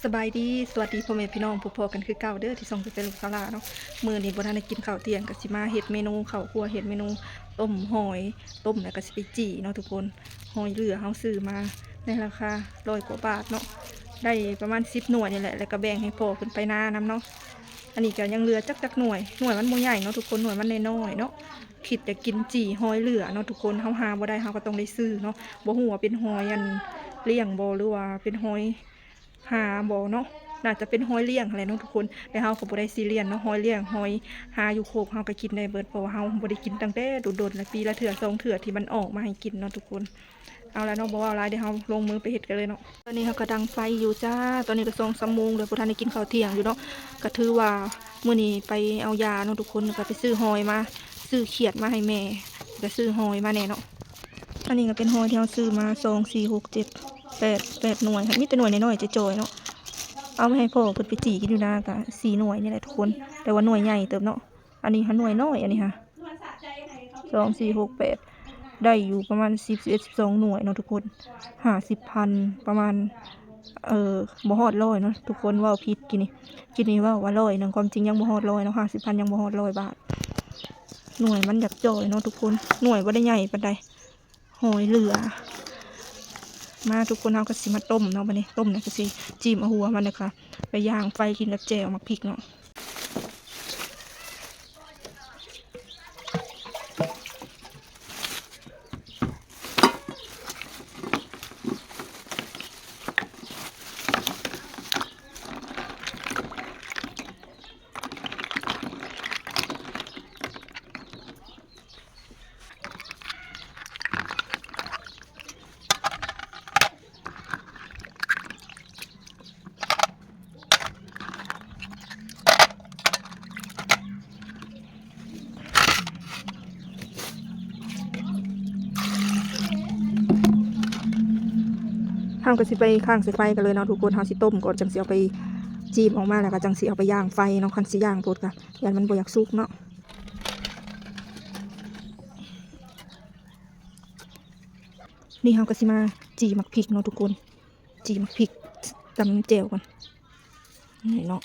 สบายดีสวัสดีพ่อแม่พี่น้องพบกันคือเก่าเด้อที่ส่งไปเป็นลูกสาวลาเนาะมื้อนี้บ่ทันได้กินข้าวเที่ยงก็สิมาเฮ็ดเมนูข้าวคั่วเฮ็ดเมนูต้มหอยต้มแล้วก็สิไปจี่เนาะทุกคนหอยเหลือเฮาซื้อมาในราคา100 กว่าบาทเนาะได้ประมาณ10 หน่วยนี่แหละแล้วก็แบ่งให้พ่อขึ้นไปนานํเนาะอันนี้ก็ยังเหลือจักหน่วยมันบ่ใหญ่เนาะทุกคนหน่วยมันน้อยๆเนาะคิดจะกินจี่หอยเหลือเนาะทุกคนเฮาหาบ่ได้เฮาก็ต้องได้ซื้อเนาะบ่ฮู้ว่าเป็นหอยอันเลี้ยงบ่หรือว่าเป็นหอยหาบ่เนาะน่าจะเป็นหอยเลี้ยงอะไรเนาะทุกคนแต่เฮาก็บ่ได้ซีเรียสเนาะหอยเลี้ยงหอยหาอยู่โคกเฮาก็กินได้เบิดเพราะว่าเฮาบ่ได้กินตั้งแต่โดนๆแล้วปีละเทื่อ2 เทื่อที่มันออกมาให้กินเนาะทุกคนเอาแล้วเนาะบ่ว่าหลายเดี๋ยวเฮาลงมือไปเฮ็ดกันเลยเนาะตอนนี้เฮาก็ดังไฟอยู่จ้าตอนนี้ก็2-3 โมงแล้วบ่ทันได้กินข้าวเที่ยงอยู่เนาะก็ถือว่ามื้อนี้ไปเอายาเนาะทุกคนก็ไปซื้อหอยมาซื้อเขียดมาให้แม่ก็ซื้อหอยมาแน่เนาะอันนี้ก็เป็นหอยที่เฮาซื้อมา2 4 6 7 8หน่วยค่ะมีแต่หน่วยน้อยๆจ่อยๆเนาะเอามาให้พ่อเพิ่นไปจี่กินอยู่นะกะ4 หน่วยนี่แหละทุกคนแต่ว่าหน่วยใหญ่เติบเนาะอันนี้หาหน่วยน้อยอันนี้ค่ะ2 4 6 8ได้อยู่ประมาณ10 11 12 หน่วยเนาะทุกคน50,000ประมาณบ่ฮอด100เนาะทุกคนเว้าผิดกินนี่เว้าว่า100นึงความจริงยังบ่ฮอด100เนาะ50,000ยังบ่ฮอด100 บาทหน่วยมันอยากจ่อยเนาะทุกคนหน่วยบ่ได้ใหญ่ปานใดหอยเหลือมาทุกคนเอาก็สิมาต้มเนาะบัดนี้ต้มเนี่ยก็สิจิ้มเอาหัวมันนะคะไปย่างไฟกินกับแจ่วมักพริกเนาะเฮาก็สิไปข้างใส่ไฟกันเลยเนาะทุกคนเฮาสิต้มก่อนจังสิเอาไปจิ้มออกมาแล้วก็จังสิเอาไปย่างไฟเนาะคันสิย่างโพดก็ยันมันบ่อยากสุกเนาะนี่เฮาก็สิมาจีมักพริกเนาะทุกคนจีมักพริกตำแจ่วก่อนนี่เนาะ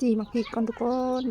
จีมักพริกก่อนทุกคน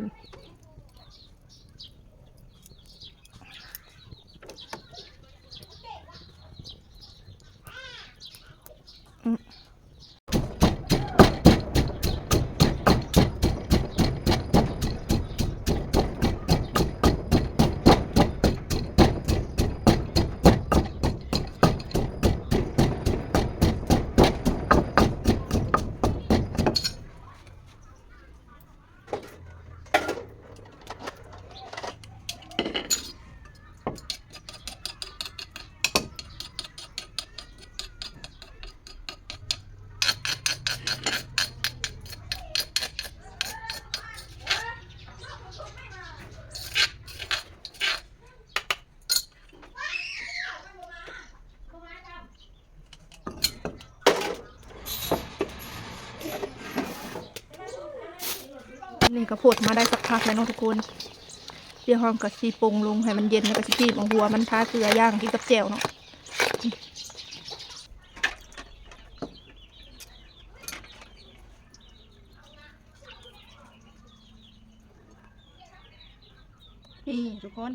นี่ก็พดมาได้สักพักแล้วเนาะทุกคนเดี๋ยวห้องก็สิปรุงลงให้มันเย็นแล้วก็สิจิ้มเอาหัวมันทาเกลือย่างกินกับแจ่วเนาะนี่ทุกคน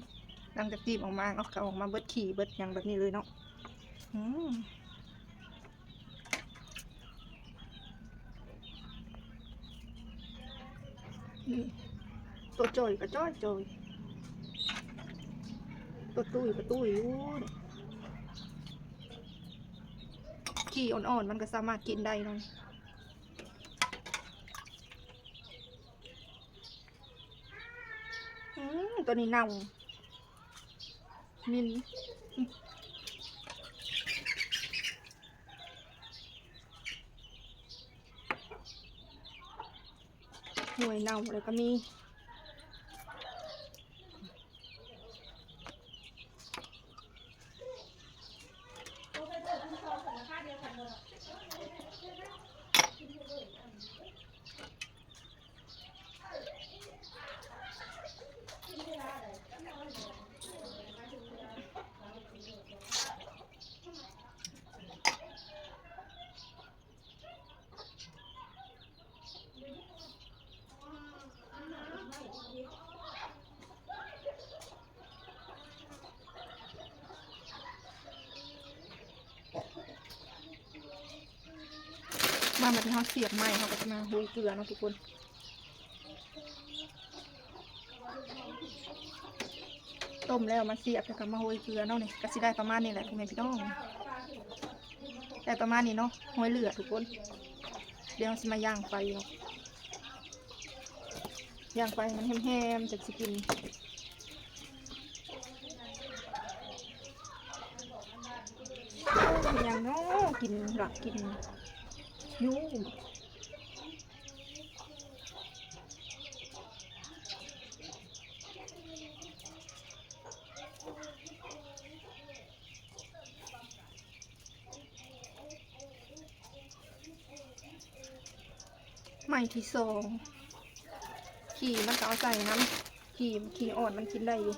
หลังจากจิ้มออกมาเอาออกมาเบิดขี่เบิดอย่างแบบนี้เลยเนาะนี่ตัวจ่อยก็จ่อยตัวตุ้ยก็ตุ้ยขี้อ่อนๆมันก็สามารถกินได้เนาะตัวนี้เน่ามินหน่วยเน่าแล้วก็มี ลังจากที่เขาเสียบไม้เขาก็จะมาโรยเกลือเนาะทุกคนต้มแล้วมาเสียบแล้วก็มาโรยเกลือเนาะนี่ก็สิได้ประมาณนี้แหละพ่อแม่พี่น้องได้ประมาณนี้เนาะโรยเหลือทุกคนเดี๋ยวสิมาย่างไฟเนาะย่างไฟมันแห้มๆจะสิกินอย่างเนาะกินหลักกินยูไม้ที่สองขี่มันก็เอาใส่น้ำขี่อ่อนมันกินได้อยู่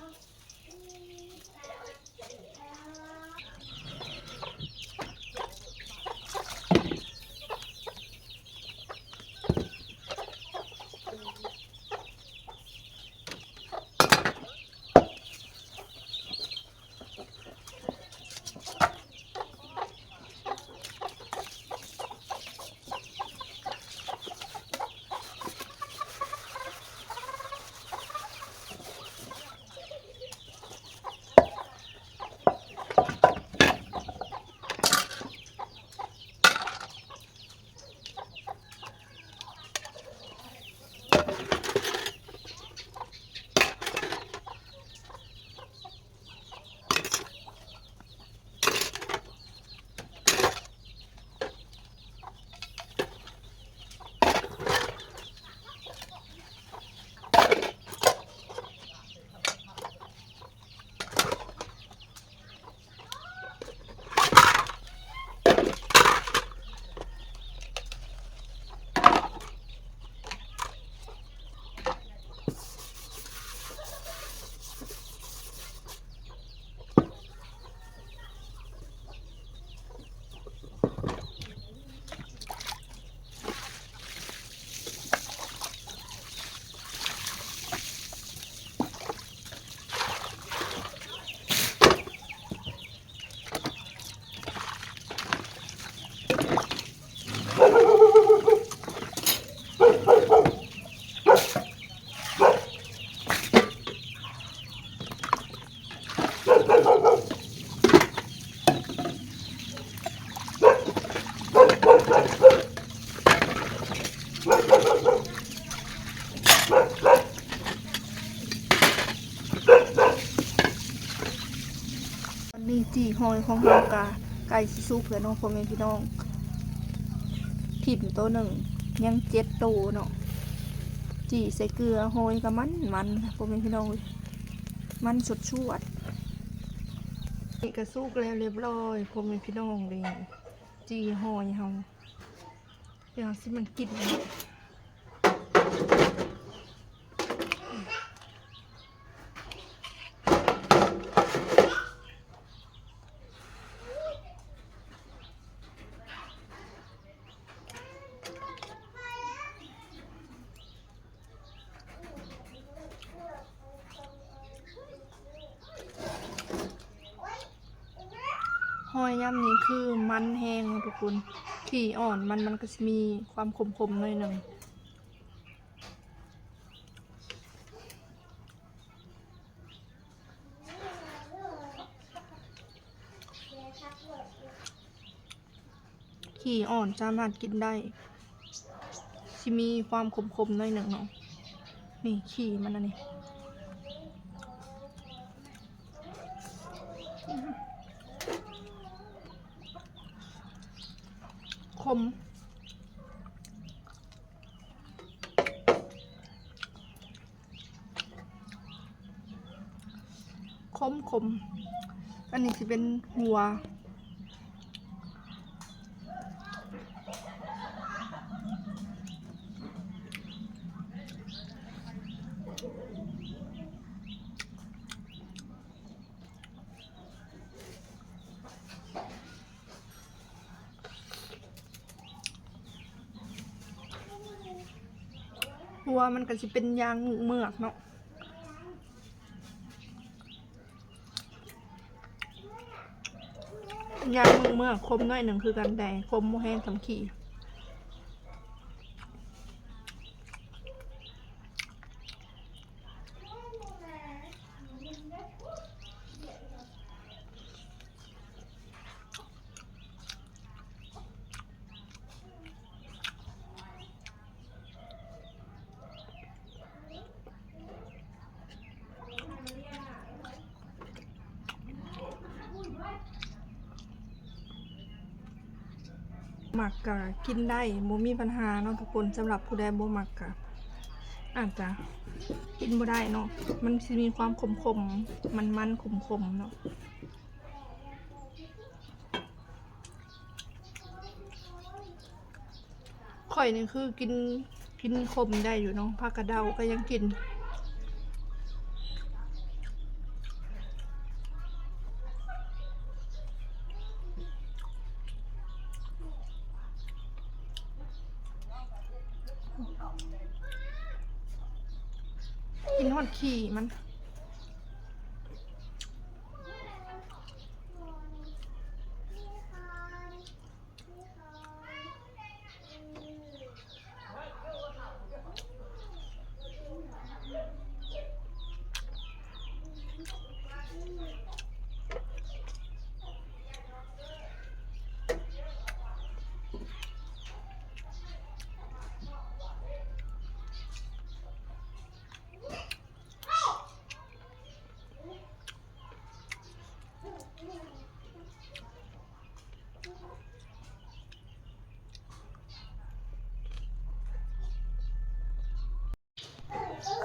วันนี้จีหอยของเรากาไก่ซิซุปเลยเนาะพ่อแม่พี่น้องถิ่มตัวหนึ่งยัง7ตัวเนาะจีใส่เกลือหอยกับมันพ่อแม่พี่น้องมันสดชวดนี่กระซุกแล้วเรียบร้อยพ่อแม่พี่น้องเลยจีหอยเฮาเดี๋ยวสิมันกินหอยย่ำนี้คือมันแห้งทุกคนขี่อ่อนมันก็จะมีความคมๆหน่อยหนึ่งขี่อ่อนสามารถกินได้จะมีความคมๆหน่อยหนึ่งเนาะนี่ขี่มันอันนี้คมอันนี้จะเป็นหัวมันก็จะเป็นยางเมือกเนาะยางเมือกคมน้อยหนึ่งคือกันแต่คมโมแห้งสำขี่ หมักก็กินได้บ่มีปัญหาเนาะทุกคนสำหรับผู้ใดบ่หมักก็อาจจะกินบ่ได้เนาะมันสิมีความขมๆมันๆขมๆเนาะข่อยนี่คือกินขมได้อยู่เนาะผักกระเดาก็ยังกินฮอดขี้มัน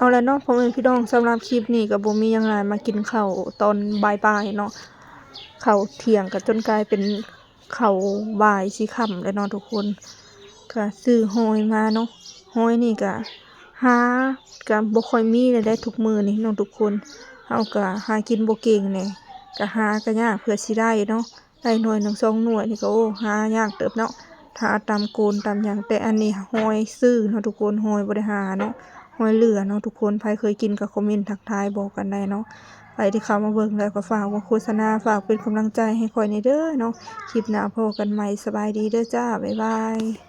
เอาแล้วเนาะพ่อแม่พี่น้องสำหรับคลิปนี้ก็บ่มีหยังหลายมากินข้าวตอนบ่ายๆเนาะข้าวเที่ยงก็จนกลายเป็นข้าวบ่ายสิค่ำแล้วเนาะทุกคนก็ซื้อหอยมาเนาะหอยนี่ก็หาก็บ่ค่อยมีได้ทุกมื้อนี่เนาะทุกคนเฮาก็หากินบ่เก่งแหน่ก็หาก็ยากเพื่อสิได้เนาะได้หน่วย1 2หน่วยนี่ก็โอ้หายากเติบเนาะถ้าตามโกนตามหยังแต่อันนี้หอยซื้อเนาะทุกคนหอยบ่ได้หาเนาะหอยเหลือเนาะทุกคนใครเคยกินก็คอมเมนต์ทักทายบอกกันได้เนาะใครที่เข้ามาเบิ่งแล้วก็ฝากว่าโฆษณาฝากเป็นกำลังใจให้ข่อยในเด้อเนาะคลิปหน้าพบกันใหม่สบายดีเด้อจ้าบ๊ายบาย